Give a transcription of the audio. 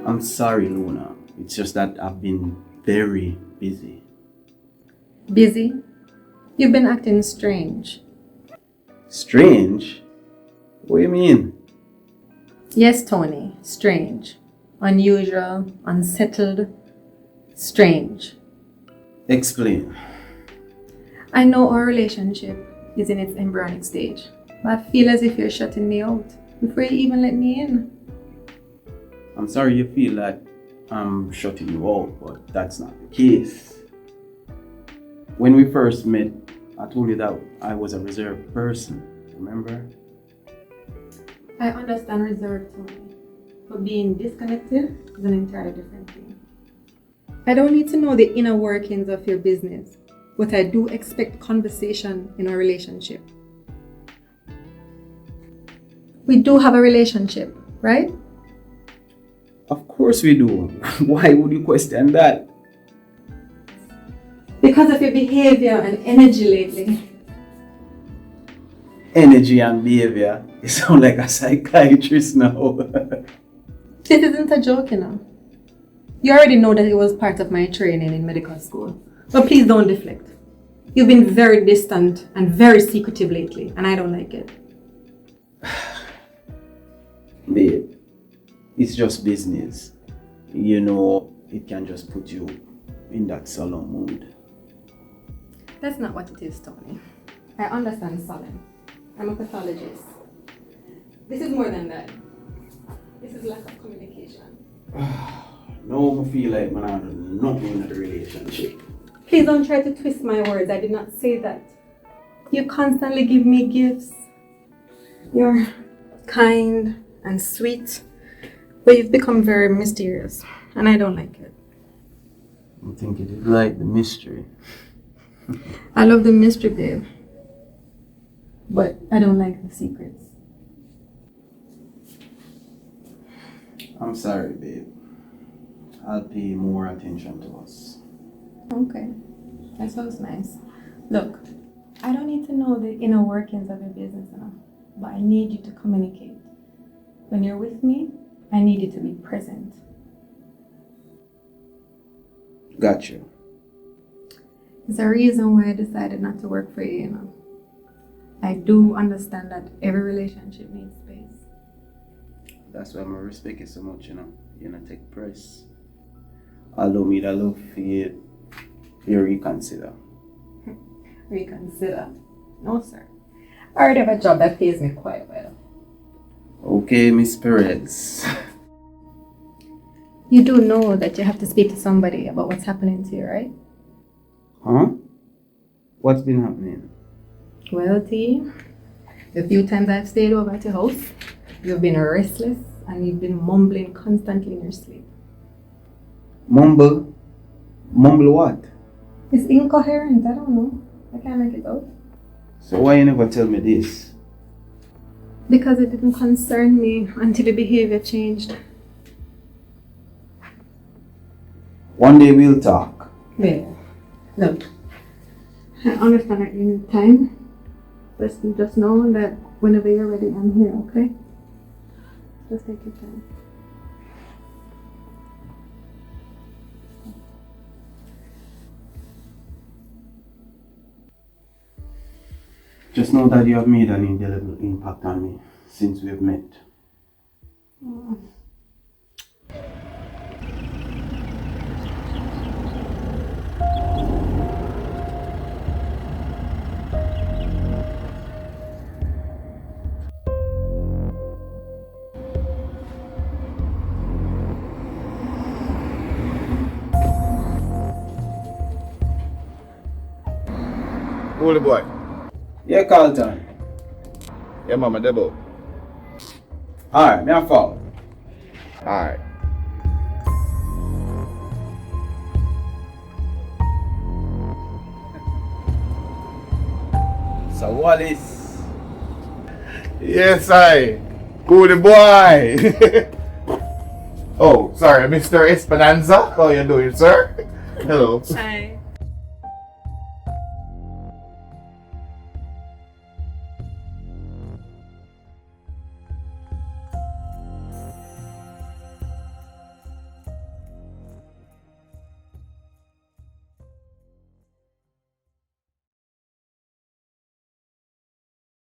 I'm sorry, Luna. It's just that I've been very busy. Busy? You've been acting strange. Strange? What do you mean? Yes, Tony, strange. Unusual, unsettled, strange. Explain. I know our relationship is in its embryonic stage, but I feel as if you're shutting me out before you even let me in. I'm sorry you feel that I'm shutting you out, but that's not the case. When we first met, I told you that I was a reserved person, remember? I understand reserved, Tony, but being disconnected is an entirely different thing. I don't need to know the inner workings of your business, but I do expect conversation in our relationship. We do have a relationship, right? Of course we do. Why would you question that? Because of your behavior and energy lately. Energy and behavior. You sound like a psychiatrist now. This isn't a joke, you know. You already know that it was part of my training in medical school. But please don't deflect. You've been very distant and very secretive lately, and I don't like it. Babe, it's just business. You know, it can just put you in that solemn mood. That's not what it is, Tony. I understand solemn. I'm a pathologist. This is more than that. This is lack of communication. No, I feel like man, I don't know in the relationship. Please don't try to twist my words. I did not say that. You constantly give me gifts. You're kind and sweet, but you've become very mysterious, and I don't like it. I think it is like the mystery. I love the mystery, babe, but I don't like the secrets. I'm sorry, babe. I'll pay more attention to us. Okay, that sounds nice. Look, I don't need to know the inner workings of your business enough, but I need you to communicate. When you're with me, I need you to be present. Got you. There's a reason why I decided not to work for you, you know. I do understand that every relationship needs space. That's why I respect you so much, you know. You know, take price. Allow me to love for you. You reconsider. Reconsider? No, sir. I already have a job that pays me quite well. Okay, Miss Perez. You do know that you have to speak to somebody about what's happening to you, right? Huh? What's been happening? Well, T, the few times I've stayed over at your house, you've been restless and you've been mumbling constantly in your sleep. Mumble? Mumble what? It's incoherent, I don't know. I can't make it out. So why you never tell me this? Because it didn't concern me until the behavior changed. One day we'll talk. Well, look, I understand that you need time. But just know that whenever you're ready, I'm here, okay? Just take your time. Just know that you have made an indelible impact on me since we've met. Holy boy. Yeah, Carlton. Yeah, Mama Debo. Alright, me a fall. Alright. So Wallace. Yes, I. Holy boy. Oh, sorry, Mr. Xpressionz. How you doing, sir? Hello. Hi.